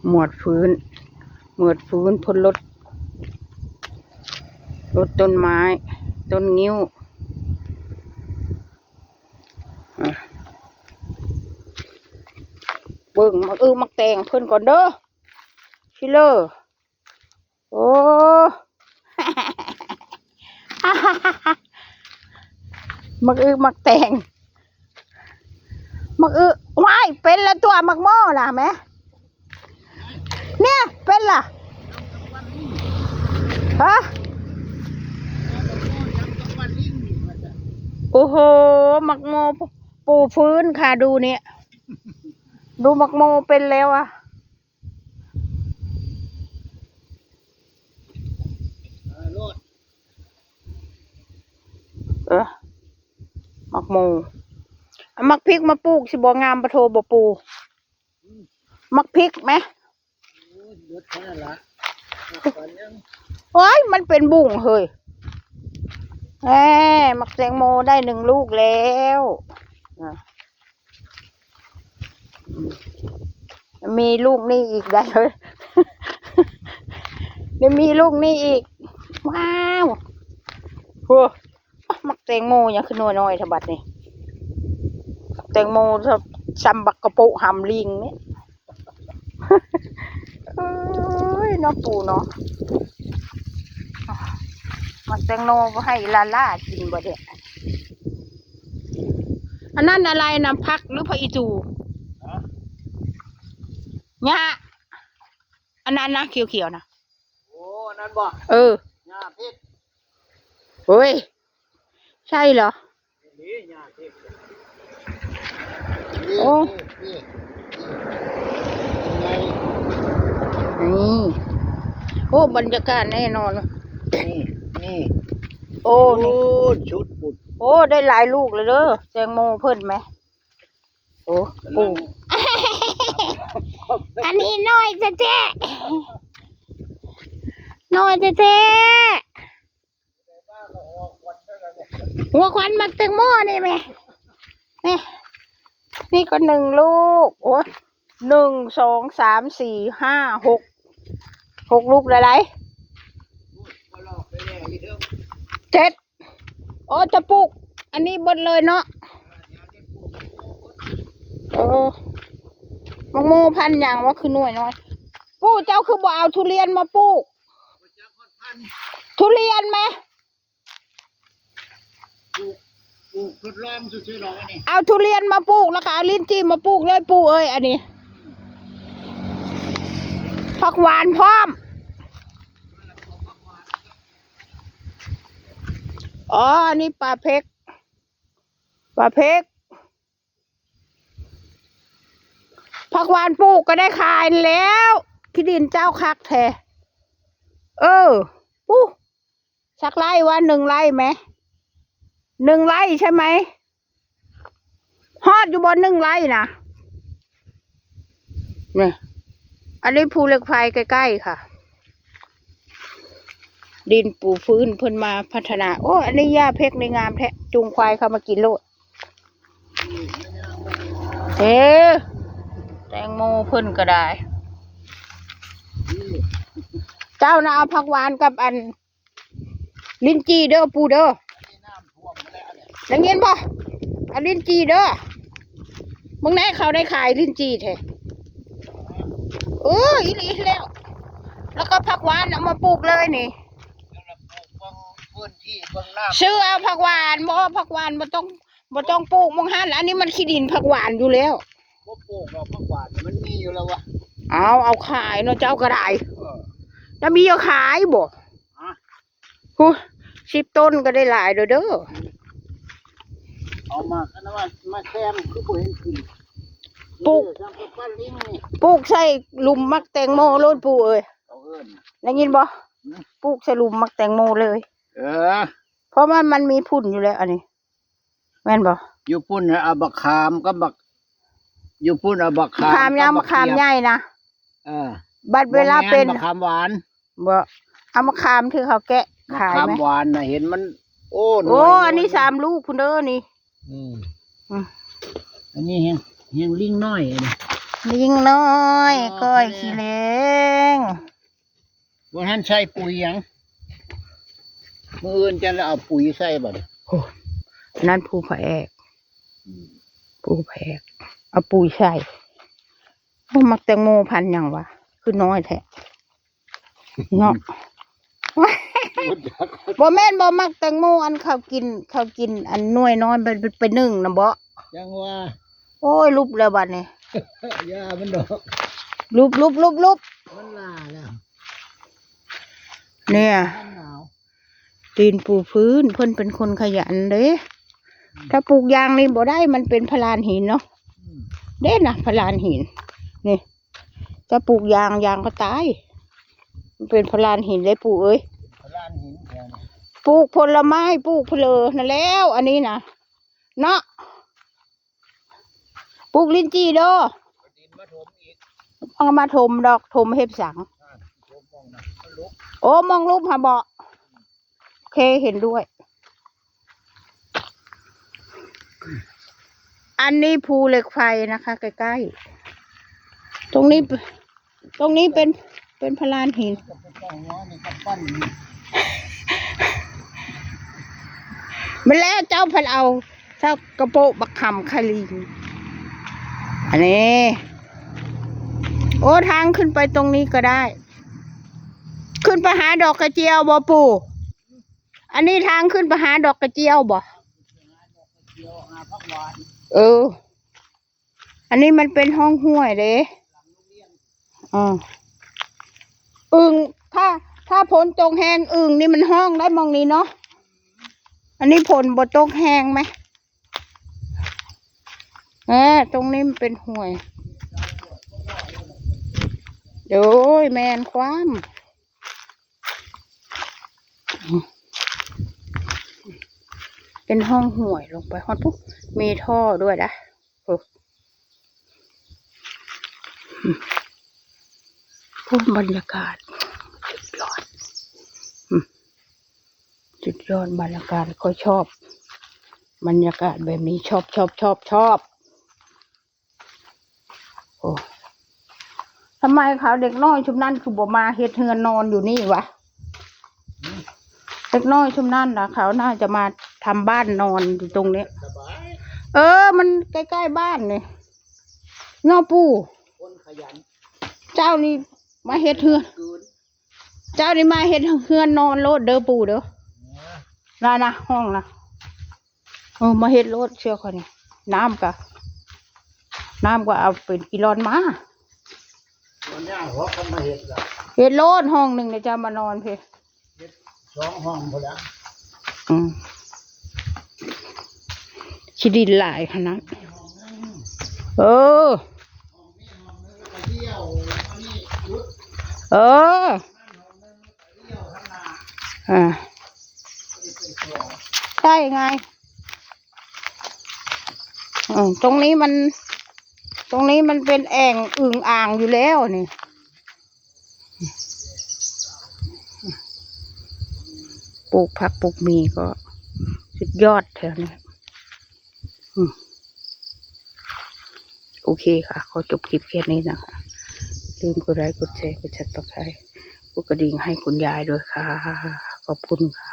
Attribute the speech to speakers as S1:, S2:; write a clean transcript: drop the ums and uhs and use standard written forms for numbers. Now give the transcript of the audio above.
S1: หมวดฟื้นพ่นรถต้นไม้ต้นงิ้วเบิ่งมักแตงเพิ่นก่อนเด้อชิเลอร์โอ้ มักแตงว้ายเป็นละตัวมักหม้อล่ะแม่เนี่ยเป็นล่ะฮะโอ้โหมักโมปูฟื้นค่ะดูเนี่ยดูมักโมเป็นแล้วอ่ะมักโมมักพริกมาปลูกสิบ่งามปะโทบ่ปูมักพริกไหมโอ้ยมันเป็นบุ่งเฮ้ยแหมมักแตงโมได้1 ลูกแล้วมีลูกนี่อีกได้เลยเดี๋ยวมีลูกนี่อีกว้าวโอ้มักแตงโมยังขึ้นน้อยๆทบัดนี่แตงโมซัมบักกระปุหำลิงเนี่ยเอ้ยน้องปูเนาะมักแตงโมให้ล่ากินบ่เด็ดอันนั้นอะไรน้ำพักหรือพระอิจูเนี่ยอันนั้นนะเขียวๆนะ
S2: โอ้นั่นบ่หญ้าเพชร
S1: เฮ้ยใช่เหรอ
S2: นี่หญ้าเพชร
S1: โอ้นี่โอ้บรรยากาศแน่นอน
S2: นี่
S1: โอ้นี่
S2: ชุดปุด
S1: โอ้ได้หลายลูกเลยเด้อแตงโมเพิ่นไหมโอ้ปูอันนี้น้อยแท้น้อยแท้หัวควันมักแตงโมนี่ไหมนี่ก็1 ลูกโอ้1 2 3 4 5 6 ลูกอะไร7โอ้จะปลูกอันนี้บดเลยเนาะมังโมพันอย่างว่าคือหน่วยน้อยปู่เจ้าคือบ่เอาทุเรียนมาปลูกทุเรียนไหม
S2: ปลูกทดลองซื้อๆหรอกอันนี้
S1: เอาทุเรียนมาปลูกแล้วก็เอาลิ้นจี่มาปลูกเลยปู่เอ้ยอันนี้ผักหวานพร้อมอ๋ออันนี้ปลาเพกผักหวานปลูกก็ได้ขายแล้วที่ดินเจ้าคักแท้ปุ๊สักไร่ว่า1 ไร่ไหม1 ไร่ใช่ไหมฮอดอยู่บน1 ไร่นะเนี่ยอันนี้ภูเหล็กไฟใกล้ๆค่ะดินปูฟื้นเพิ่นมาพัฒนาโอ้อันนี้หญ้าเพกในงามแท้จูงควายเข้ามากินโลดแตงโมเพิ่นก็ได้เจ้าน่ะเอาผักหวานกับอันลิ้นจี่เด้อปูเด้อได้ยินป่ะอันลิ้นจี่เด้อมึงแน่เขาได้ขายลิ้นจี่แท้อีหลีแล้วแล้วก็ผักหวานเอามาปลูกเลยนี่ซื้อเอาผักหวานผักหวานบ่ต้องปลูกมองหันอันนี้มันขี้ดินผักหวานอยู่แล้ว
S2: บ่ปลูกหรอกผักหวานมันมีอยู่แล้ววะ
S1: เอาขายเนาะเจ้าก็ได้แล้วมีเอาขายบ่10 ต้นก็ได้หลายเด้อ
S2: เอามาอันนั้นมาแซมคือบ่เห็นขึ้น
S1: ปลูกใส่หลุมมักแตงโมโลดปู่เอ้ยได้ยินบ่ปลูกใส่หลุมมักแตงโมเลยเพราะมันมีพุ่นอยู่แล้วอันนี้แม่นบ่
S2: อยู่พุ่นเอาบักขามก็บักอยู่พุ่นเอาบักขาม
S1: ยาวมะขามใหญ่นะบัดเวลาเป็น
S2: มะขามหวาน
S1: บ่เอามะขามที่เขาแกะขายไหม
S2: มะขามหวานน่ะเห็นมันโอ้
S1: อันนี้3 ลูกพุ่นเด้อนี่
S2: อันนี้เฮงลิงน้อย
S1: ลิงน้อยก้อยขี้เล้ง
S2: วันนั้นใส่ปุ๋ยหยังมื้ออื่นจะเอาปุ๋ยใส่บ่เนี่ย
S1: โอ้นั่นผู้แผกผู้แผกเอาปุ๋ยใส่โอ้มักแตงโมพันธุ์หยังวะคือน้อยแท้เนาะ บ่แม่นบ่มักแตงโมอันเขากินอันหน่วยน้อยไปนึ่งนะบ่
S2: ยังว่า
S1: โอ้ยลุบแล้วบัดนี้
S2: ยามันดอก
S1: ลุบ
S2: มันลาแล้ว
S1: เนี่ย
S2: มันหนาว
S1: ตีนปูพื้นเพิ่นเป็นคนขยันเด้ถ้าปลูกยางนี่บ่ได้มันเป็นพลานหินเนาะเด้นะพลานหินนี่ถ้าปลูกยางก็ตายมันเป็นพลานหินเลยปู่เอ้ย
S2: ลานหินแถวนี้
S1: ปลูกผลไม้ปลูกเพลอนั่นแล้วอันนี้นะเนาะปลูกลิ้นจี่เด้อ
S2: ดินมาถมอีก
S1: เอามาถมดอกถมเห็บสัง
S2: ถมมองนะมันลุก
S1: โอ้มองรูปหาเบาะโอเคเห็นด้วย อันนี้ภูเหล็กไฟนะคะใกล้ๆตรงนี้เป็นพลานหิน
S2: ก็ไปจ้องน้อยนี่ก็ปั้นนี่
S1: มันแล้วเจ้าพันเอาเจ้ากระโปะบักคำคาลิงอันนี้โอ้ทางขึ้นไปตรงนี้ก็ได้ ขึ้นไปหาดอกกระเจียวบ่ปู่อันนี้ทางขึ้นไปหาดอกกระเจียวบ่
S2: เดียวหาพักหวาน
S1: เออ อันนี้มันเป็นห้องห้วยเด้อึ่งถ้าผลตกแห้งอึ่งนี่มันห้องได้มองนี้เนาะ อันนี้ผลบดตกแห้งไหมตรงนี้มันเป็นห้วยโอ้ยแมนความเป็นห้องห้วยลงไปฮอดปุ๊บมีท่อด้วยนะโอ้บรรยากาศสุดยอดสุดยอดบรรยากาศก็ชอบบรรยากาศแบบนี้ชอบโอ้ทำไมเขาเด็กน้อยชุมนั่นคือบ่มาเฮ็ดเฮือนนอนอยู่นี่วะเด็กน้อยชุมนั่นนะเขาน่าจะมาทำบ้านนอนอยู่ตรงนี้
S2: สบาย
S1: มันใกล้ๆบ้านนี่เงาปู
S2: คนขยัน
S1: เจ้านี่มาเฮ็ดเฮือน
S2: เกิน
S1: เจ้านี่มาเฮ็ดเฮือนนอนโลดเด้อปูเด้อนะห้องนะมาเฮ็ดโลดเชื่อคนนี้น้ำก็เอาเป็นกิโลอนมา
S2: วันนี้หัวกันมาเห็ดละ
S1: เฮ็ดโลดห้องหนึ่งเดี๋ยวจะมานอนเพ่
S2: 2 ห้องพอแล้ว
S1: ชิดินหลายขนาดเออ
S2: เที่ยวอันนี้ยุด
S1: เออใช่ไงตรงนี้มันเป็นแอ่งอึ่งอ่างอยู่แล้วนี่ปลูกผักปลูกมีก็สุดยอดแถวนี้โอเคค่ะขอจบคลิปแค่นี้นะคะลืมกดไลค์กดแชร์กดซับสไครบ์กดกระดิ่งให้คุณยายด้วยค่ะขอบคุณค่ะ